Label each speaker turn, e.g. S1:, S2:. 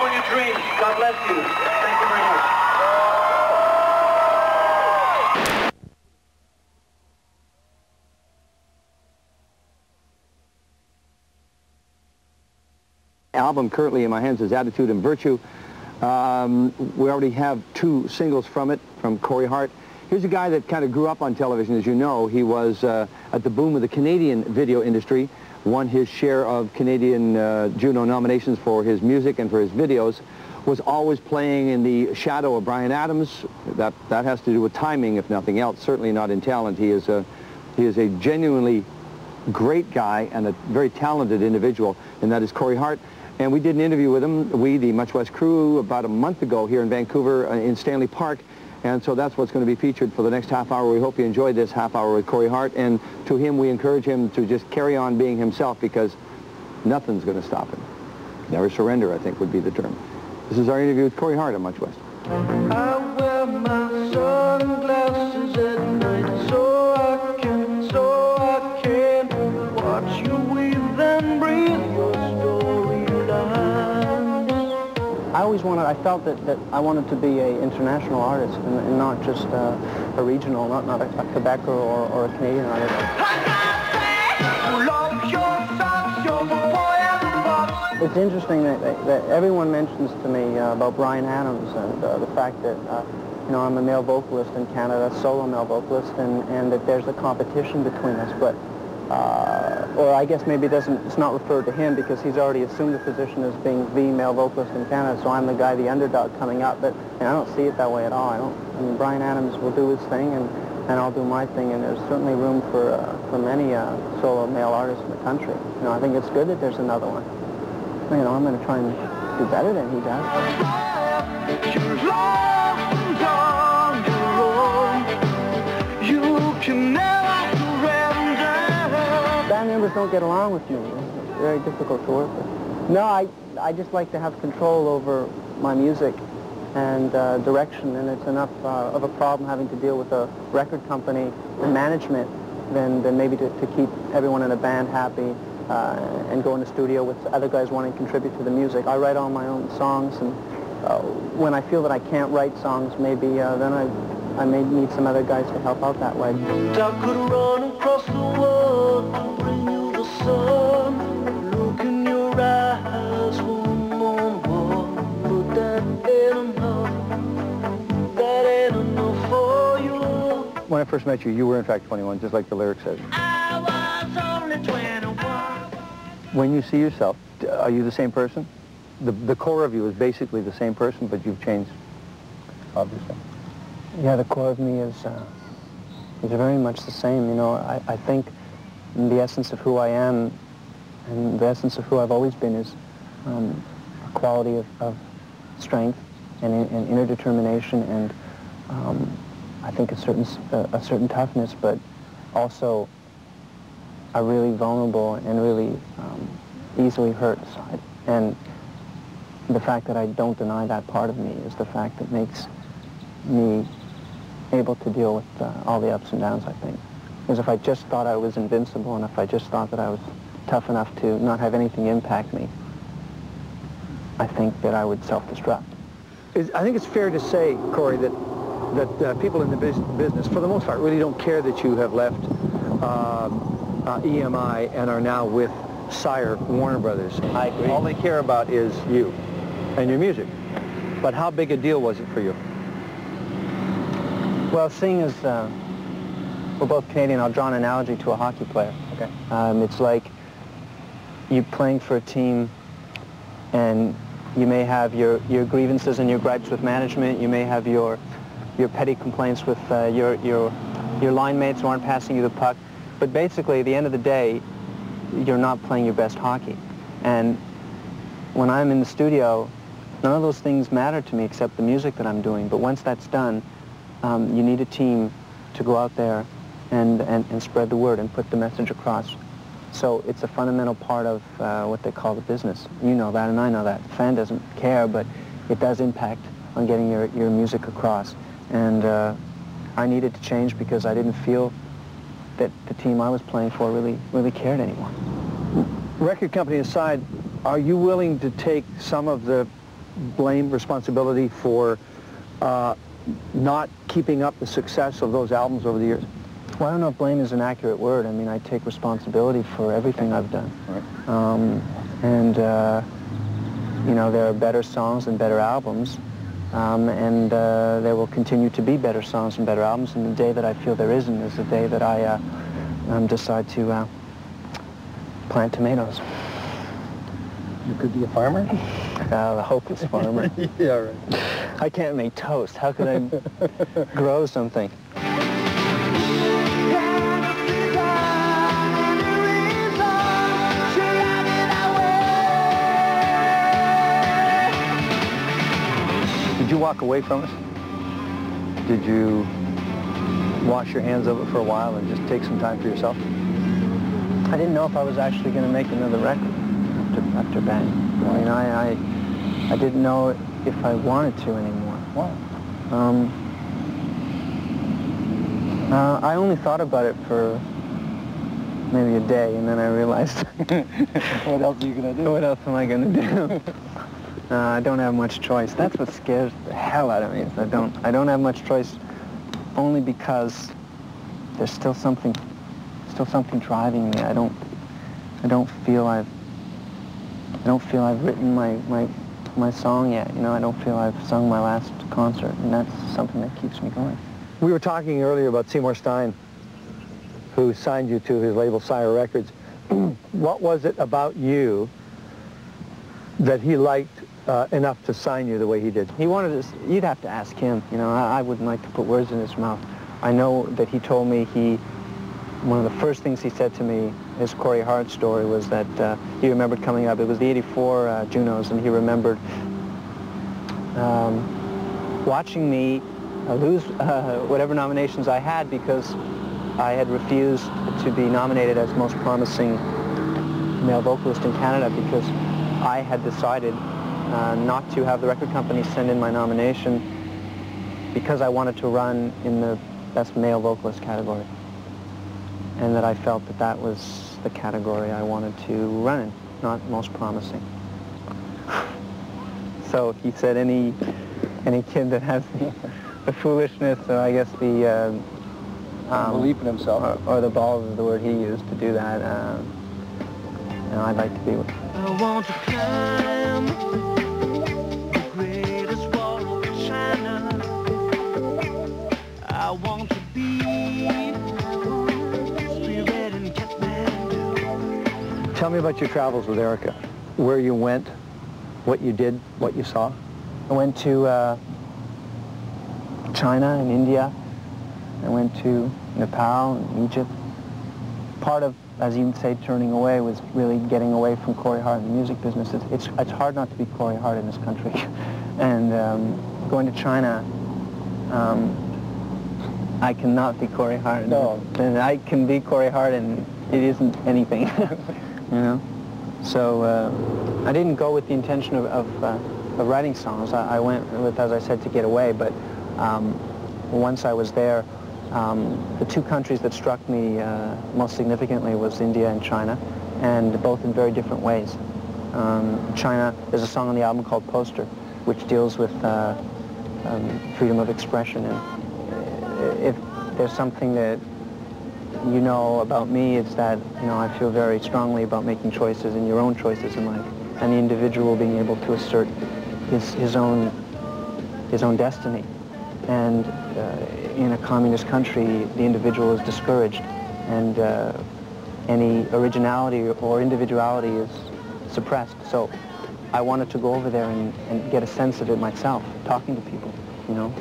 S1: for your dreams. God bless you. Thank you very much.
S2: Album currently in my hands is Attitude and Virtue. We already have 2 singles from it, from Corey Hart. Here's a guy that kind of grew up on television, as you know. He was at the boom of the Canadian video industry, won his share of Canadian Juno nominations for his music and for his videos, was always playing in the shadow of Bryan Adams. That has to do with timing, if nothing else, certainly not in talent. He is a genuinely great guy and a very talented individual, and that is Corey Hart. And we did an interview with him, the Much West crew, about a month ago here in Vancouver in Stanley Park. And so that's what's going to be featured for the next half hour. We hope you enjoyed this half hour with Corey Hart. And to him, we encourage him to just carry on being himself, because nothing's going to stop him. Never surrender, I think, would be the term. This is our interview with Corey Hart on Much West.
S3: I wear my sunglasses at night so I can watch you weave and breathe your storylines.
S4: I felt that I wanted to be an international artist and not just a regional, not a Quebecer or a Canadian artist. It's interesting that everyone mentions to me about Bryan Adams and the fact that you know, I'm a male vocalist in Canada, a solo male vocalist, and that there's a competition between us. But or I guess maybe it's not referred to him because he's already assumed the position as being the male vocalist in Canada. So I'm the guy, the underdog coming up. But I don't see it that way at all. I mean, Bryan Adams will do his thing, and I'll do my thing. And there's certainly room for many solo male artists in the country. You know, I think it's good that there's another one. You know, I'm going to try and do better than he does. Band members don't get along with me. It's very difficult to work with. No, I just like to have control over my music and direction, and it's enough of a problem having to deal with a record company and management than maybe to keep everyone in a band happy and go in the studio with other guys wanting to contribute to the music. I write all my own songs, and when I feel that I can't write songs, maybe then I may need some other guys to help out that way.
S3: I could run across the world to bring you the sun. Look in your eyes, one on one, but that ain't enough. That ain't enough for you.
S2: When I first met you, you were in fact 21, just like the lyric says.
S3: I was only 21.
S2: When you see yourself, are you the same person? The core of you is basically the same person, but you've changed, obviously.
S4: Yeah, the core of me is very much the same. You know, I think the essence of who I am and the essence of who I've always been is a quality of strength and inner determination, and I think a certain toughness, but also a really vulnerable and really easily hurt side. And the fact that I don't deny that part of me is the fact that makes me able to deal with all the ups and downs, I think. Because if I just thought I was invincible, and if I just thought that I was tough enough to not have anything impact me, I think that I would self-destruct.
S2: I think it's fair to say, Corey, that people in the business, for the most part, really don't care that you have left EMI and are now with Sire Warner Brothers.
S4: I agree.
S2: All they care about is you and your music. But how big a deal was it for you?
S4: Well, seeing as we're both Canadian, I'll draw an analogy to a hockey player.
S2: Okay.
S4: It's like you playing for a team, and you may have your grievances and your gripes with management. You may have your petty complaints with your line mates who aren't passing you the puck. But basically, at the end of the day, you're not playing your best hockey. And when I'm in the studio, none of those things matter to me except the music that I'm doing. But once that's done, you need a team to go out there and spread the word and put the message across. So it's a fundamental part of what they call the business. You know that, and I know that. The fan doesn't care, but it does impact on getting your music across. And I needed to change because I didn't feel that the team I was playing for really cared anymore.
S2: Record company aside, are you willing to take some of the blame, responsibility for not keeping up the success of those albums over the years?
S4: Well, I don't know if blame is an accurate word. I mean, I take responsibility for everything I've done. Right. You know, there are better songs and better albums, there will continue to be better songs and better albums, and the day that I feel there isn't is the day that I decide to plant tomatoes.
S2: You could be a farmer?
S4: The hopeless farmer.
S2: Yeah, right.
S4: I can't make toast. How could I grow something?
S2: Did you walk away from it? Did you wash your hands of it for a while and just take some time for yourself?
S4: I didn't know if I was actually going to make another record after Bang. I mean, I didn't know if I wanted to anymore.
S2: Why?
S4: I only thought about it for maybe a day, and then I realized,
S2: what else are you going to do?
S4: What else am I going to do? I don't have much choice. That's what scares the hell out of me. Is I don't have much choice, only because there's still something driving me. I don't feel I've written my song yet. You know, I don't feel I've sung my last concert, and that's something that keeps me going.
S2: We were talking earlier about Seymour Stein, who signed you to his label Sire Records. What was it about you that he liked enough to sign you the way he did?
S4: He wanted to, you'd have to ask him. You know, I wouldn't like to put words in his mouth. I know that he told me one of the first things he said to me, his Corey Hart story, was that he remembered coming up. It was the '84 Junos, and he remembered watching me lose whatever nominations I had because I had refused to be nominated as most promising male vocalist in Canada because I had decided not to have the record company send in my nomination because I wanted to run in the best male vocalist category, and that I felt that that was the category I wanted to run in, not most promising. So he said any kid that has the foolishness, or I guess the
S2: belief in himself,
S4: or the balls is the word he used to do that, you know, I'd like to be with.
S3: I want to climb the greatest wall of China. I want to be spirit in Kathmandu.
S2: Tell me about your travels with Erica. Where you went, what you did, what you saw.
S4: I went to China and India. I went to Nepal and Egypt. Part of, as you would say, turning away was really getting away from Corey Hart in the music business. It's hard not to be Corey Hart in this country. And going to China, I cannot be Corey Hart.
S2: No.
S4: And I can be Corey Hart and it isn't anything, you know? So I didn't go with the intention of writing songs. I went with, as I said, to get away, but once I was there, the two countries that struck me most significantly was India and China, and both in very different ways. China, there's a song on the album called Poster, which deals with freedom of expression. And if there's something that you know about me, it's that, you know, I feel very strongly about making choices and your own choices in life, and the individual being able to assert his own destiny. And in a communist country, the individual is discouraged, and any originality or individuality is suppressed. So I wanted to go over there and get a sense of it myself, talking to people, you know.